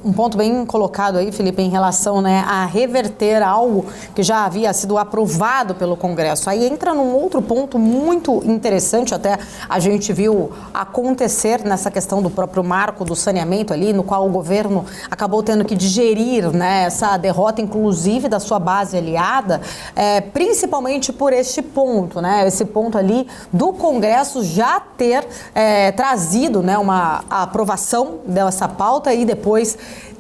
Um ponto bem colocado aí, Felipe, em relação, né, a reverter algo que já havia sido aprovado pelo Congresso. Aí entra num outro ponto muito interessante, até a gente viu acontecer nessa questão do próprio marco do saneamento ali, no qual o governo acabou tendo que digerir, né, essa derrota, inclusive da sua base aliada, principalmente por este ponto, né, esse ponto ali do Congresso já ter trazido, né, uma aprovação dessa pauta e depois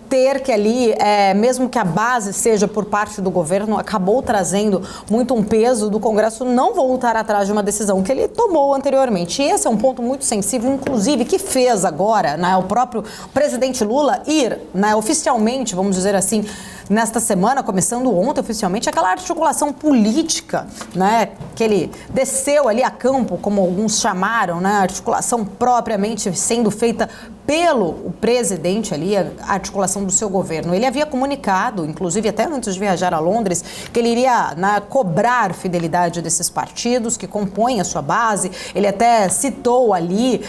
ter que ali, mesmo que a base seja por parte do governo, acabou trazendo muito um peso do Congresso não voltar atrás de uma decisão que ele tomou anteriormente. E esse é um ponto muito sensível, inclusive, que fez agora, né, o próprio presidente Lula ir, né, oficialmente, vamos dizer assim, nesta semana, começando ontem oficialmente, aquela articulação política, né, que ele desceu ali a campo, como alguns chamaram, né, articulação propriamente sendo feita pelo presidente ali, a articulação do seu governo. Ele havia comunicado, inclusive até antes de viajar a Londres, que ele iria, né, cobrar fidelidade desses partidos que compõem a sua base. Ele até citou ali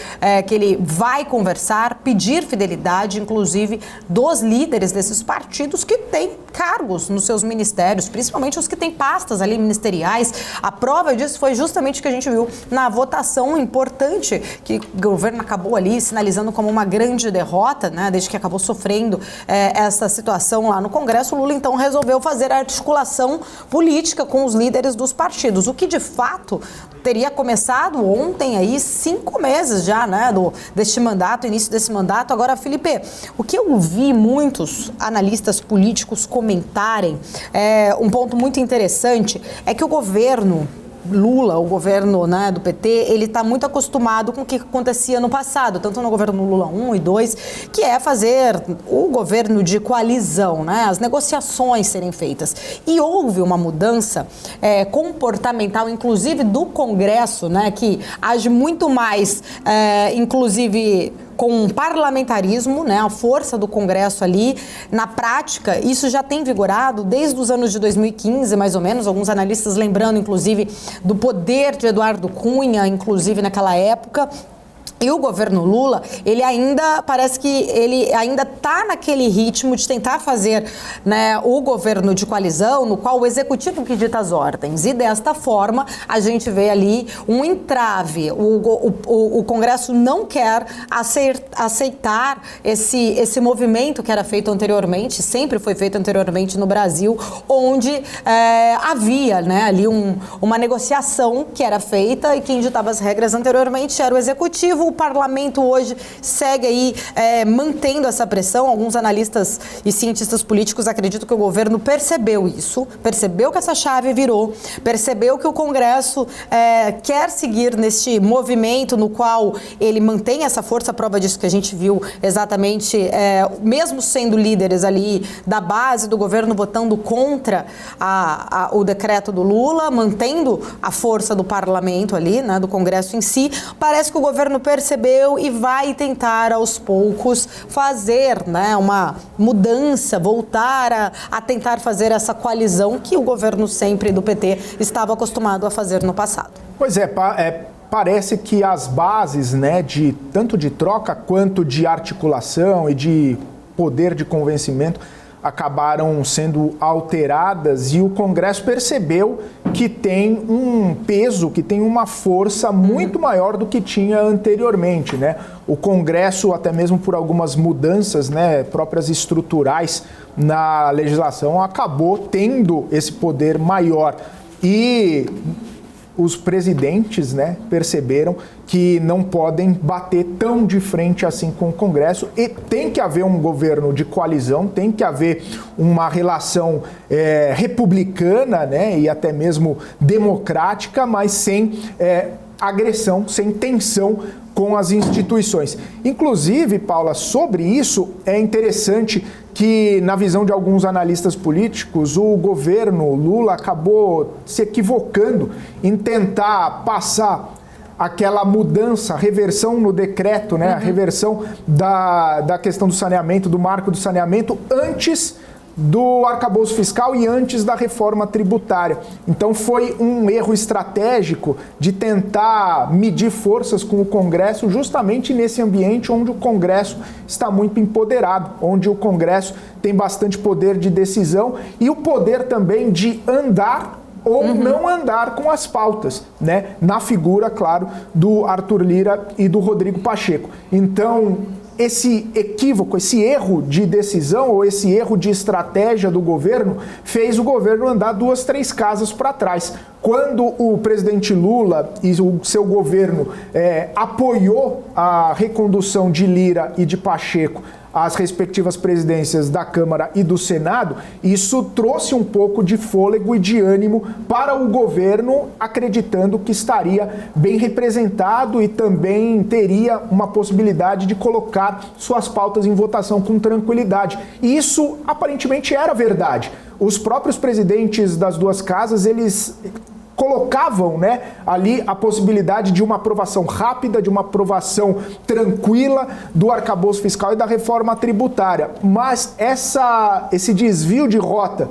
que ele vai conversar, pedir fidelidade, inclusive, dos líderes desses partidos que têm cargos nos seus ministérios, principalmente os que têm pastas ali ministeriais. A prova disso foi justamente o que a gente viu na votação importante que o governo acabou ali sinalizando como uma grande derrota, né, desde que acabou sofrendo essa situação lá no Congresso. O Lula, então, resolveu fazer a articulação política com os líderes dos partidos, o que, de fato, teria começado ontem, aí, 5 meses já, né, deste mandato, início desse mandato. Agora, Felipe, o que eu vi muitos analistas políticos comentarem, um ponto muito interessante, é que o governo Lula, o governo, né, do PT, ele está muito acostumado com o que acontecia no passado, tanto no governo Lula 1 e 2, que é fazer o governo de coalizão, né, as negociações serem feitas. E houve uma mudança comportamental, inclusive do Congresso, né, que age muito mais, inclusive, com parlamentarismo, né, a força do Congresso ali. Na prática, isso já tem vigorado desde os anos de 2015, mais ou menos, alguns analistas lembrando, inclusive, do poder de Eduardo Cunha, inclusive naquela época. E o governo Lula, ele ainda, parece que ele ainda está naquele ritmo de tentar fazer, né, o governo de coalizão, no qual o executivo que dita as ordens. E desta forma, a gente vê ali um entrave. O Congresso não quer aceitar esse movimento que era feito anteriormente, sempre foi feito anteriormente no Brasil, onde havia, né, ali uma negociação que era feita e quem ditava as regras anteriormente era o executivo. O parlamento hoje segue aí mantendo essa pressão. Alguns analistas e cientistas políticos acreditam que o governo percebeu isso, percebeu que essa chave virou, percebeu que o Congresso quer seguir neste movimento no qual ele mantém essa força. A prova disso que a gente viu exatamente, mesmo sendo líderes ali da base do governo votando contra o decreto do Lula, mantendo a força do parlamento ali, né, do Congresso em si. Parece que o governo percebeu e vai tentar aos poucos fazer, né, uma mudança, voltar a tentar fazer essa coalizão que o governo sempre do PT estava acostumado a fazer no passado. Pois parece que as bases, né, tanto de troca quanto de articulação e de poder de convencimento acabaram sendo alteradas e o Congresso percebeu que tem um peso, que tem uma força muito maior do que tinha anteriormente, né? O Congresso, até mesmo por algumas mudanças, né, próprias estruturais na legislação, acabou tendo esse poder maior. E os presidentes, né, perceberam que não podem bater tão de frente assim com o Congresso e tem que haver um governo de coalizão, tem que haver uma relação republicana, né, e até mesmo democrática, mas sem agressão, sem tensão com as instituições. Inclusive, Paula, sobre isso é interessante que, na visão de alguns analistas políticos, o governo Lula acabou se equivocando em tentar passar aquela mudança, reversão no decreto, né? A reversão da questão do saneamento, do marco do saneamento, antes do arcabouço fiscal e antes da reforma tributária. Então foi um erro estratégico de tentar medir forças com o Congresso justamente nesse ambiente onde o Congresso está muito empoderado, onde o Congresso tem bastante poder de decisão e o poder também de andar ou não andar com as pautas, né? Na figura, claro, do Arthur Lira e do Rodrigo Pacheco. Então, esse equívoco, esse erro de decisão ou esse erro de estratégia do governo fez o governo andar 2, 3 casas para trás. Quando o presidente Lula e o seu governo apoiou a recondução de Lira e de Pacheco às respectivas presidências da Câmara e do Senado, isso trouxe um pouco de fôlego e de ânimo para o governo, acreditando que estaria bem representado e também teria uma possibilidade de colocar suas pautas em votação com tranquilidade. E isso aparentemente era verdade. Os próprios presidentes das duas casas, eles colocavam, né, ali a possibilidade de uma aprovação rápida, de uma aprovação tranquila do arcabouço fiscal e da reforma tributária. Mas esse desvio de rota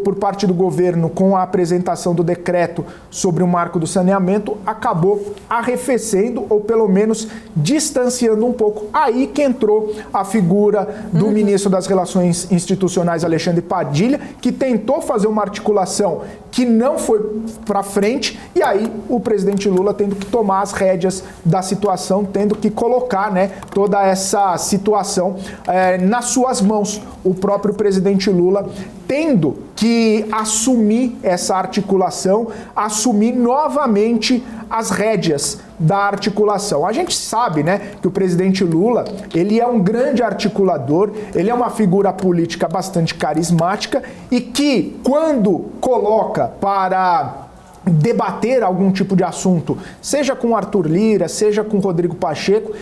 por parte do governo com a apresentação do decreto sobre o marco do saneamento acabou arrefecendo ou pelo menos distanciando um pouco. Aí que entrou a figura do ministro das Relações Institucionais, Alexandre Padilha, que tentou fazer uma articulação que não foi para frente, e aí o presidente Lula tendo que tomar as rédeas da situação, tendo que colocar, né, toda essa situação nas suas mãos. O próprio presidente Lula tendo que assumir essa articulação, assumir novamente as rédeas da articulação. A gente sabe, né, que o presidente Lula, ele é um grande articulador, ele é uma figura política bastante carismática e que, quando coloca para debater algum tipo de assunto, seja com Arthur Lira, seja com Rodrigo Pacheco,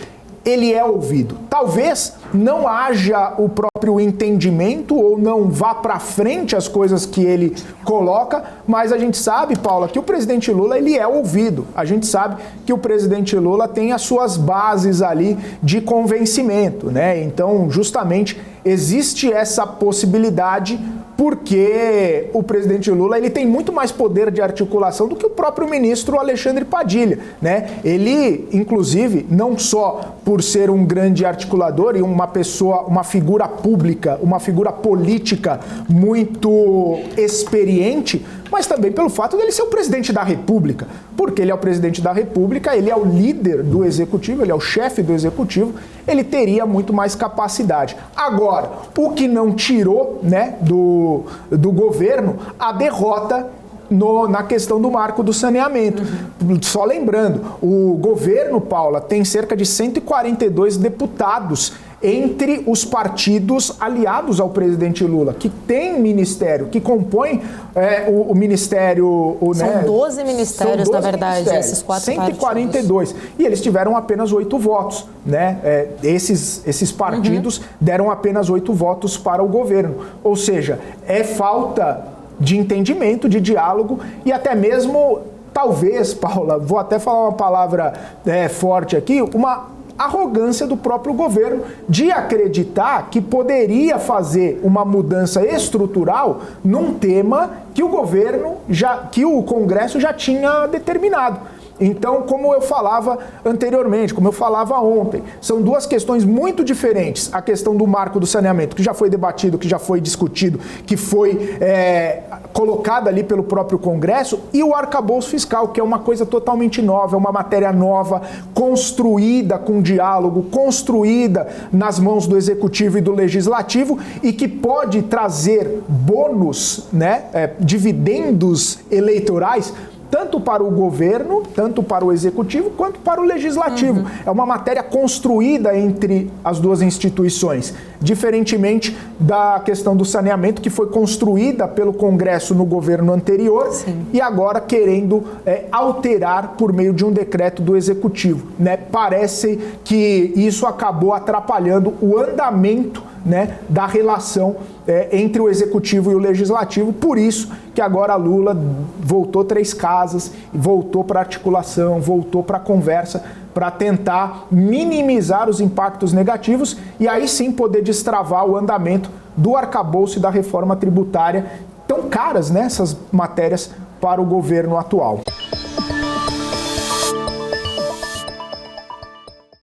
ele é ouvido. Talvez não haja o próprio entendimento ou não vá para frente as coisas que ele coloca, mas a gente sabe, Paula, que o presidente Lula, ele é ouvido. A gente sabe que o presidente Lula tem as suas bases ali de convencimento, né? Então, justamente, existe essa possibilidade porque o presidente Lula, ele tem muito mais poder de articulação do que o próprio ministro Alexandre Padilha, né? Ele, inclusive, não só por ser um grande articulador e uma pessoa, uma figura pública, uma figura política muito experiente, mas também pelo fato dele ser o presidente da República. Porque ele é o presidente da República, ele é o líder do Executivo, ele é o chefe do Executivo, ele teria muito mais capacidade. Agora, o que não tirou, né, do governo, a derrota na questão do marco do saneamento. Só lembrando, o governo, Paula, tem cerca de 142 deputados entre os partidos aliados ao presidente Lula, que tem ministério, que compõem o ministério... São 12 ministérios, na verdade, esses 4 142. Partidos. E eles tiveram apenas 8 votos, né? Esses partidos deram apenas 8 votos para o governo. Ou seja, é falta de entendimento, de diálogo e até mesmo, talvez, Paula, vou até falar uma palavra forte aqui, uma arrogância do próprio governo de acreditar que poderia fazer uma mudança estrutural num tema que que o Congresso já tinha determinado. Então, como eu falava anteriormente, como eu falava ontem, são duas questões muito diferentes. A questão do marco do saneamento, que já foi debatido, que já foi discutido, que foi colocada ali pelo próprio Congresso, e o arcabouço fiscal, que é uma coisa totalmente nova, é uma matéria nova, construída com diálogo, construída nas mãos do Executivo e do Legislativo, e que pode trazer bônus, né, dividendos eleitorais, tanto para o governo, tanto para o executivo, quanto para o legislativo. É uma matéria construída entre as duas instituições, diferentemente da questão do saneamento, que foi construída pelo Congresso no governo anterior. Sim. E agora querendo alterar por meio de um decreto do executivo, né? Parece que isso acabou atrapalhando o andamento, né, da relação entre o executivo e o legislativo, por isso que agora Lula voltou 3 casas casas e voltou para articulação, voltou para conversa, para tentar minimizar os impactos negativos e aí sim poder destravar o andamento do arcabouço e da reforma tributária tão caras, né, essas matérias para o governo atual.